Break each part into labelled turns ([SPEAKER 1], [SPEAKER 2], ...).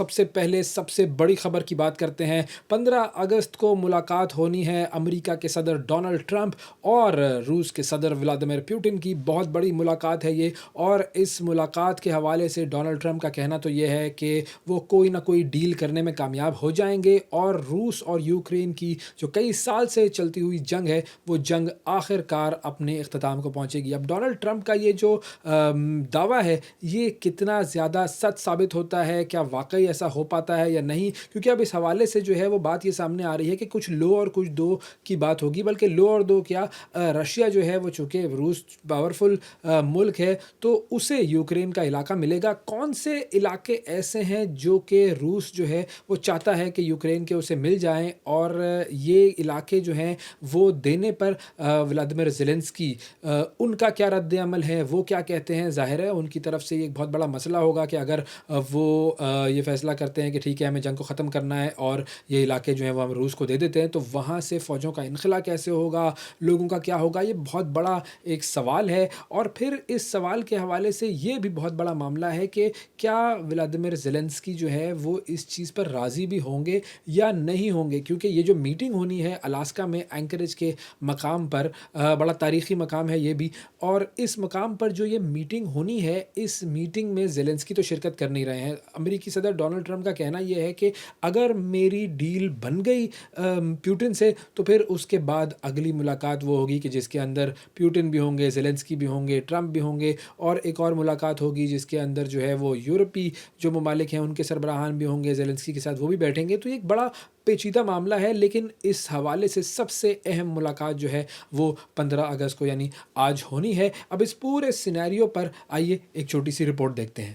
[SPEAKER 1] سب سے پہلے سب سے بڑی خبر کی بات کرتے ہیں۔ 15 اگست کو ملاقات ہونی ہے امریکہ کے صدر ڈونلڈ ٹرمپ اور روس کے صدر ولادیمیر پوٹن کی۔ بہت بڑی ملاقات ہے یہ، اور اس ملاقات کے حوالے سے ڈونلڈ ٹرمپ کا کہنا تو یہ ہے کہ وہ کوئی نہ کوئی ڈیل کرنے میں کامیاب ہو جائیں گے، اور روس اور یوکرین کی جو کئی سال سے چلتی ہوئی جنگ ہے وہ جنگ آخر کار اپنے اختتام کو پہنچے گی۔ اب ڈونلڈ ٹرمپ کا یہ جو دعویٰ ہے یہ کتنا زیادہ سچ ثابت ہوتا ہے، کیا واقعی ایسا ہو پاتا ہے یا نہیں، کیونکہ اب اس حوالے سے جو ہے وہ بات یہ سامنے آ رہی ہے کہ کچھ لو اور کچھ دو کی بات ہوگی، بلکہ لو اور دو کیا، رشیا جو ہے وہ چونکہ روس پاورفل ملک ہے تو اسے یوکرین کا علاقہ ملے گا۔ کون سے علاقے ایسے ہیں جو کہ روس جو ہے وہ چاہتا ہے کہ یوکرین کے اسے مل جائیں، اور یہ علاقے جو ہیں وہ دینے پر ولادیمیر زیلنسکی ان کا کیا رد عمل ہے، وہ کیا کہتے ہیں؟ ظاہر ہے ان کی طرف سے یہ ایک بہت بڑا مسئلہ ہوگا کہ اگر وہ یہ فیصلہ کرتے ہیں کہ ٹھیک ہے ہمیں جنگ کو ختم کرنا ہے اور یہ علاقے جو ہیں وہ ہم روس کو دے دیتے ہیں، تو وہاں سے فوجوں کا انخلا کیسے ہوگا، لوگوں کا کیا ہوگا؟ یہ بہت بڑا ایک سوال ہے۔ اور پھر اس سوال کے حوالے سے یہ بھی بہت بڑا معاملہ ہے کہ کیا ولادیمیر زیلنسکی جو ہے وہ اس چیز پر راضی بھی ہوں گے یا نہیں ہوں گے، کیونکہ یہ جو میٹنگ ہونی ہے الاسکا میں اینکریج کے مقام پر، بڑا تاریخی مقام ہے یہ بھی، اور اس مقام پر جو یہ میٹنگ ہونی ہے اس میٹنگ میں زیلنسکی تو شرکت کر نہیں رہے ہیں۔ امریکی صدر ڈونلڈ ٹرمپ کا کہنا یہ ہے کہ اگر میری ڈیل بن گئی پیوٹن سے تو پھر اس کے بعد اگلی ملاقات وہ ہوگی کہ جس کے اندر پیوٹن بھی ہوں گے، زیلنسکی بھی ہوں گے، ٹرمپ بھی ہوں گے، اور ایک اور ملاقات ہوگی جس کے اندر جو ہے وہ یورپی جو ممالک ہیں ان کے سربراہان بھی ہوں گے، زیلنسکی کے ساتھ وہ بھی بیٹھیں گے۔ تو یہ ایک بڑا پیچیدہ معاملہ ہے، لیکن اس حوالے سے سب سے اہم ملاقات جو ہے وہ 15 اگست کو یعنی آج ہونی ہے۔ اب اس پورے سینیریو پر آئیے ایک چھوٹی سی رپورٹ دیکھتے ہیں۔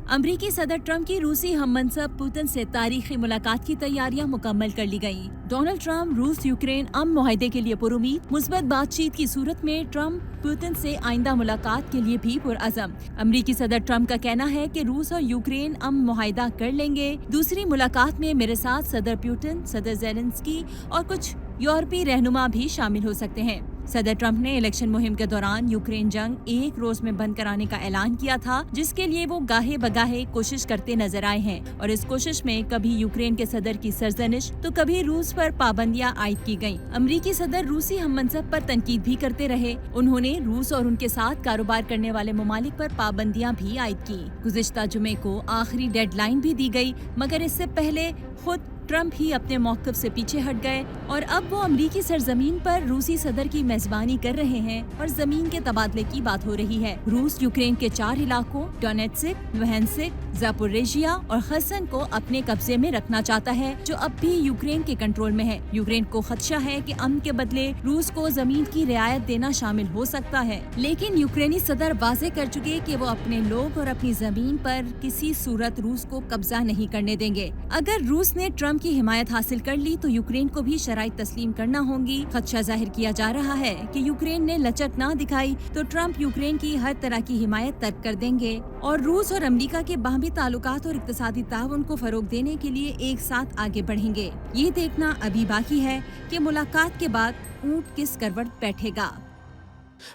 [SPEAKER 2] امریکی صدر ٹرمپ کی روسی ہم منصب پوتن سے تاریخی ملاقات کی تیاریاں مکمل کر لی گئیں۔ ڈونلڈ ٹرمپ روس یوکرین امن معاہدے کے لیے پرامید۔ مثبت بات چیت کی صورت میں ٹرمپ پوتن سے آئندہ ملاقات کے لیے بھی پرعزم۔ امریکی صدر ٹرمپ کا کہنا ہے کہ روس اور یوکرین امن معاہدہ کر لیں گے۔ دوسری ملاقات میں میرے ساتھ صدر پوتن، صدر زیلنسکی اور کچھ یورپی رہنما بھی شامل ہو سکتے ہیں۔ صدر ٹرمپ نے الیکشن مہم کے دوران یوکرین جنگ ایک روز میں بند کرانے کا اعلان کیا تھا، جس کے لیے وہ گاہے بگاہے کوشش کرتے نظر آئے ہیں، اور اس کوشش میں کبھی یوکرین کے صدر کی سرزنش تو کبھی روس پر پابندیاں عائد کی گئیں۔ امریکی صدر روسی ہم منصب پر تنقید بھی کرتے رہے۔ انہوں نے روس اور ان کے ساتھ کاروبار کرنے والے ممالک پر پابندیاں بھی عائد کی۔ گزشتہ جمعے کو آخری ڈیڈ لائن بھی دی گئی، مگر اس سے پہلے خود ٹرمپ ہی اپنے موقف سے پیچھے ہٹ گئے، اور اب وہ امریکی سرزمین پر روسی صدر کی میزبانی کر رہے ہیں اور زمین کے تبادلے کی بات ہو رہی ہے۔ روس یوکرین کے 4 علاقوں ڈونیٹسک، لوہانسک، زاپوریژیا اور خرسن کو اپنے قبضے میں رکھنا چاہتا ہے، جو اب بھی یوکرین کے کنٹرول میں ہے۔ یوکرین کو خدشہ ہے کہ امن کے بدلے روس کو زمین کی رعایت دینا شامل ہو سکتا ہے، لیکن یوکرینی صدر واضح کر چکے کہ وہ اپنے لوگ اور اپنی زمین پر کسی صورت روس کو قبضہ نہیں کرنے دیں گے۔ اگر روس نے ٹرمپ کی حمایت حاصل کر لی تو یوکرین کو بھی شرائط تسلیم کرنا ہوں گی۔ خدشہ ظاہر کیا جا رہا ہے کہ یوکرین نے لچک نہ دکھائی تو ٹرمپ یوکرین کی ہر طرح کی حمایت ترک کر دیں گے، اور روس اور امریکہ کے باہمی تعلقات اور اقتصادی تعاون کو فروغ دینے کے لیے ایک ساتھ آگے بڑھیں گے۔ یہ دیکھنا ابھی باقی ہے کہ ملاقات کے بعد اونٹ کس کروٹ بیٹھے گا۔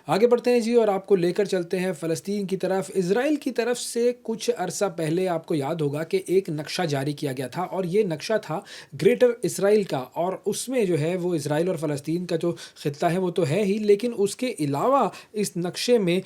[SPEAKER 1] آگے بڑھتے ہیں جی، اور آپ کو لے کر چلتے ہیں فلسطین کی طرف۔ اسرائیل کی طرف سے کچھ عرصہ پہلے آپ کو یاد ہوگا کہ ایک نقشہ جاری کیا گیا تھا، اور یہ نقشہ تھا گریٹر اسرائیل کا، اور اس میں جو ہے وہ اسرائیل اور فلسطین کا جو خطہ ہے وہ تو ہے ہی، لیکن اس کے علاوہ اس نقشے میں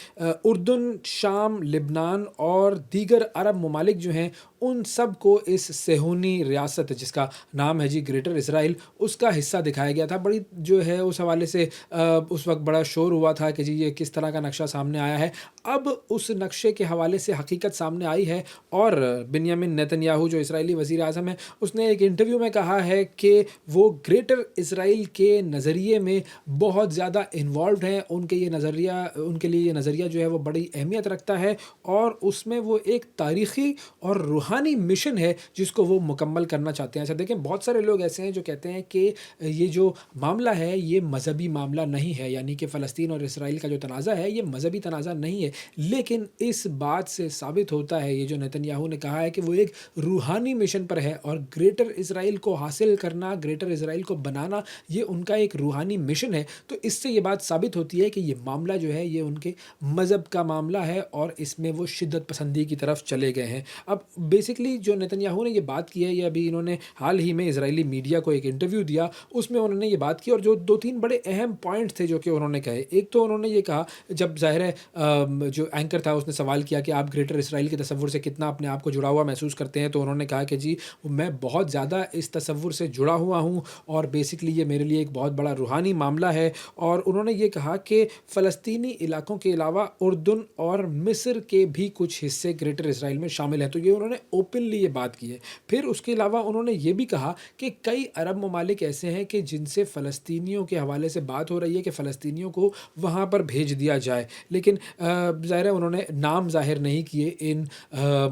[SPEAKER 1] اردن، شام، لبنان اور دیگر عرب ممالک جو ہیں ان سب کو اس صہیونی ریاست جس کا نام ہے جی گریٹر اسرائیل، اس کا حصہ دکھایا گیا تھا۔ بڑی جو ہے اس حوالے سے اس وقت بڑا شور ہوا تھا کہ جی یہ کس طرح کا نقشہ سامنے آیا ہے۔ اب اس نقشے کے حوالے سے حقیقت سامنے آئی ہے، اور بنیامین نیتن یاہو جو اسرائیلی وزیر اعظم ہے اس نے ایک انٹرویو میں کہا ہے کہ وہ گریٹر اسرائیل کے نظریے میں بہت زیادہ انوالوڈ ہیں، ان کے لیے یہ نظریہ جو ہے وہ بڑی اہمیت رکھتا ہے، اور اس میں وہ ایک تاریخی اور روحانی مشن ہے جس کو وہ مکمل کرنا چاہتے ہیں۔ ایسا دیکھیں بہت سارے لوگ ایسے ہیں جو کہتے ہیں کہ یہ جو معاملہ ہے یہ مذہبی معاملہ نہیں ہے، یعنی کہ فلسطین اور इसराइल का जो तनाज़ा है ये मज़हबी तनाज़ा नहीं है। लेकिन इस बात से साबित होता है ये जो नेतन्याहू ने कहा है कि वो एक रूहानी मिशन पर है और ग्रेटर इसराइल को हासिल करना, ग्रेटर इसराइल को बनाना ये उनका एक रूहानी मिशन है। तो इससे ये बात साबित होती है कि ये मामला जो है ये उनके मज़हब का मामला है और इसमें वो शिद्दत पसंदी की तरफ चले गए हैं। अब बेसिकली जो नेतन्याहू ने ये बात की है, ये अभी इन्होंने हाल ही में इज़राइली मीडिया को एक इंटरव्यू दिया, उसमें उन्होंने ये बात की और जो 2-3 बड़े अहम पॉइंट्स थे जो कि उन्होंने कहे। एक तो उन्होंने ये कहा, जब ज़ाहिर है जो एंकर था उसने सवाल किया कि आप ग्रेटर इसराइल के तसव्वुर से कितना अपने आप को जुड़ा हुआ महसूस करते हैं, तो उन्होंने कहा कि जी मैं बहुत ज़्यादा इस तसव्वुर से जुड़ा हुआ हूँ और बेसिकली ये मेरे लिए एक बहुत बड़ा रूहानी मामला है। और उन्होंने ये कहा कि फ़लस्तीनी इलाकों के अलावा उर्दन और मिस्र के भी कुछ हिस्से ग्रेटर इसराइल में शामिल हैं, तो ये उन्होंने ओपनली ये बात की है। फिर उसके अलावा उन्होंने ये भी कहा कि कई अरब ममालिक ऐसे हैं कि जिनसे फ़लस्तीनियों के हवाले से बात हो रही है कि फ़लस्तीनियों को वहाँ पर भेज दिया जाए, लेकिन ज़ाहिर है उन्होंने नाम ज़ाहिर नहीं किए इन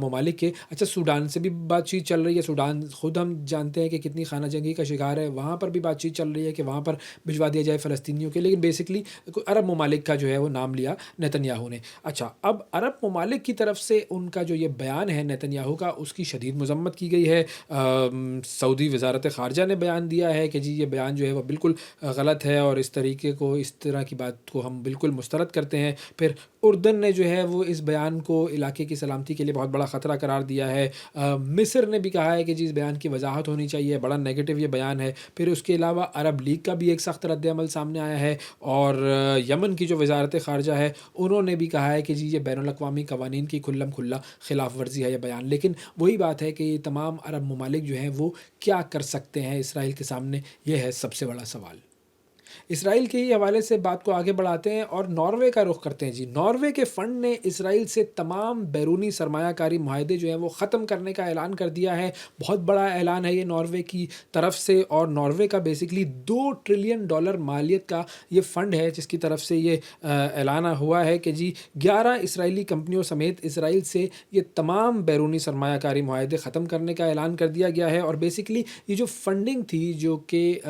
[SPEAKER 1] ममालिक के। अच्छा, सूडान से भी बातचीत चल रही है, सूडान ख़ुद हम जानते हैं कि कितनी खाना जंगी का शिकार है, वहाँ पर भी बातचीत चल रही है कि वहाँ पर भिजवा दिया जाए फ़लस्तीनियों के, लेकिन बेसिकली अरब ममालिक का जो है वो नाम लिया नेतन्याहू ने। अच्छा, अब अरब ममालिक की तरफ से उनका जो ये बयान है नेतन्याहू का, उसकी शदीद मज़म्मत की गई है। सऊदी वज़ारत ख़ारजा ने बयान दिया है कि जी ये बयान जो है वो बिल्कुल गलत है और इस तरीके को, इस तरह की बात को हम बिल्कुल मुस्तरद करते हैं। फिर उर्दन ने जो है वो इस बयान को इलाके की सलामती के लिए बहुत बड़ा ख़तरा करार दिया है। मिस्र ने भी कहा है कि जी इस बयान की वजाहत होनी चाहिए, बड़ा नेगेटिव ये बयान है। फिर उसके अलावा अरब लीग का भी एक सख्त रद्द-ए-अमल सामने आया है और यमन की जो वज़ारत ख़ारजा है उन्होंने भी कहा है कि जी ये बैनुल-अक़वामी क़वानीन की खुल्लम खुल्ला ख़िलाफ़ वर्ज़ी है ये बयान। लेकिन वही बात है कि ये तमाम अरब ममालिक जो हैं वो क्या कर सकते हैं इसराइल के सामने, ये है सबसे बड़ा सवाल। इसराइल के ही हवाले से बात को आगे बढ़ाते हैं और नॉर्वे का रुख करते हैं। जी, नॉर्वे के फ़ंड ने इसराइल से तमाम बैरूनी सरमायाकारी मुआहदे जो हैं वो ख़त्म करने का ऐलान कर दिया है। बहुत बड़ा ऐलान है ये नॉर्वे की तरफ से और नॉर्वे का बेसिकली $2 ट्रिलियन मालियत का ये फ़ंड है जिसकी तरफ से ये ऐलान हुआ है कि जी 11 इसराइली कंपनियों समेत इसराइल से ये तमाम बैरूनी सरमायाकारी मुआहदे ख़त्म करने का ऐलान कर दिया गया है। और बेसिकली ये जो फ़ंडिंग थी जो कि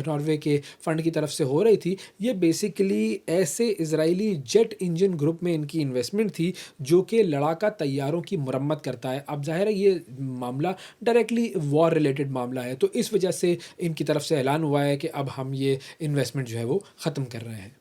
[SPEAKER 1] नॉर्वे के फ़ंड की तरफ से हो रही थी, ये बेसिकली ऐसे इज़राइली जेट इंजन ग्रुप में इनकी इन्वेस्टमेंट थी जो कि लड़ाका तैयारों की मरम्मत करता है। अब ज़ाहिर है ये मामला डायरेक्टली वॉर रिलेटेड मामला है, तो इस वजह से इनकी तरफ से ऐलान हुआ है कि अब हम ये इन्वेस्टमेंट जो है वो ख़त्म कर रहे हैं।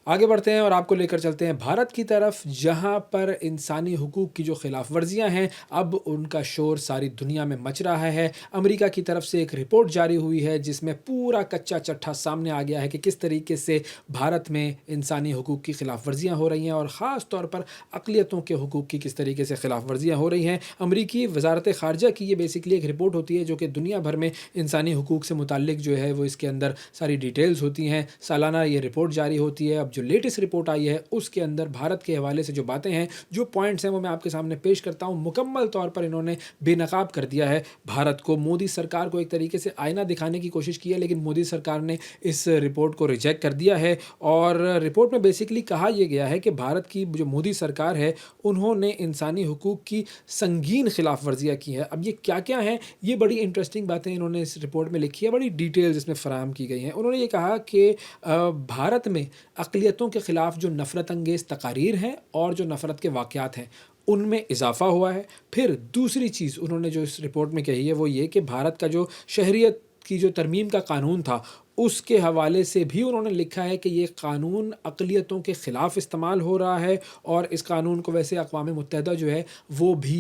[SPEAKER 1] आगे बढ़ते हैं और आपको लेकर चलते हैं भारत की तरफ, जहां पर इंसानी हुकूक की जो खिलाफ वर्जियाँ हैं अब उनका शोर सारी दुनिया में मच रहा है। अमेरिका की तरफ से एक रिपोर्ट जारी हुई है जिसमें पूरा कच्चा चट्ठा सामने आ गया है कि किस तरीके से भारत में इंसानी हुकूक की खिलाफ वर्जियाँ हो रही हैं और ख़ास तौर पर अक़लियतों के हुकूक की किस तरीके से खिलाफ वर्जियाँ हो रही हैं। अमरीकी वज़ारत ख़ारजा की ये बेसिकली एक रिपोर्ट होती है जो कि दुनिया भर में इंसानी हुकूक से मुताल्लिक़ जो है वो इसके अंदर सारी डिटेल्स होती हैं। सालाना ये रिपोर्ट जारी होती है। अब जो लेटेस्ट रिपोर्ट आई है उसके अंदर भारत के हवाले से जो बातें हैं, जो पॉइंट्स हैं, वो मैं आपके सामने पेश करता हूं। मुकम्मल तौर पर इन्होंने बेनकाब कर दिया है भारत को। मोदी सरकार को एक तरीके से आईना दिखाने की कोशिश की है, लेकिन मोदी सरकार ने इस रिपोर्ट को रिजेक्ट कर दिया है। और रिपोर्ट में बेसिकली कहा यह गया है कि भारत की जो मोदी सरकार है उन्होंने इंसानी हुकूक की संगीन खिलाफ वर्जियाँ की है। अब ये क्या क्या हैं, ये बड़ी इंटरेस्टिंग बातें इन्होंने इस रिपोर्ट में लिखी है, बड़ी डिटेल्स इसमें फराहम की गई हैं। उन्होंने ये कहा कि भारत में अक़लियतों के ख़िलाफ़ जो नफ़रत अंगेज़ तकारीर हैं और जो नफ़रत के वाक़यात हैं उनमें इजाफ़ा हुआ है। फिर दूसरी चीज़ उन्होंने जो इस रिपोर्ट में कही है वो ये कि भारत का जो शहरियत की जो तरमीम का कानून था उसके हवाले से भी उन्होंने लिखा है कि ये कानून अक़लियतों के ख़िलाफ़ इस्तेमाल हो रहा है और इस कानून को वैसे अक़वाम मुत्तहिदा जो है वो भी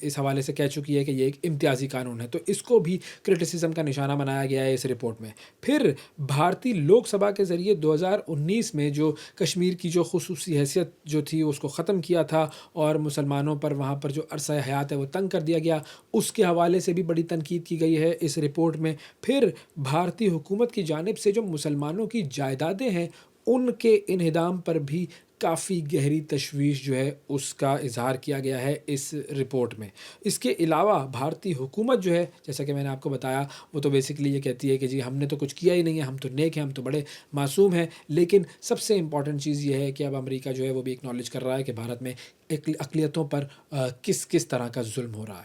[SPEAKER 1] इस हवाले से कह चुकी है कि ये एक इम्तियाज़ी कानून है, तो इसको भी क्रिटिसिज्म का निशाना बनाया गया है इस रिपोर्ट में। फिर भारतीय लोकसभा के ज़रिए 2019 में जो कश्मीर की जो ख़ुसूसी हैसियत जो थी उसको ख़त्म किया था और मुसलमानों पर वहाँ पर जो अरसा हयात है वो तंग कर दिया गया, उसके हवाले से भी बड़ी तनकीद की गई है इस रिपोर्ट में। फिर भारतीय हुकूमत की जानिब से जो मुसलमानों की जायदादें हैं उनके इन्हिदाम पर भी काफ़ी गहरी तशवीश जो है उसका इजहार किया गया है इस रिपोर्ट में। इसके अलावा भारतीय हुकूमत जो है, जैसा कि मैंने आपको बताया, वो तो बेसिकली ये कहती है कि जी हमने तो कुछ किया ही नहीं है, हम तो नेक हैं, हम तो बड़े मासूम हैं। लेकिन सबसे इम्पॉर्टेंट चीज़ ये है कि अब अमेरिका जो है वो भी एक्नॉलेज कर रहा है कि भारत में अक़लियतों पर किस किस तरह का जुल्म हो रहा है।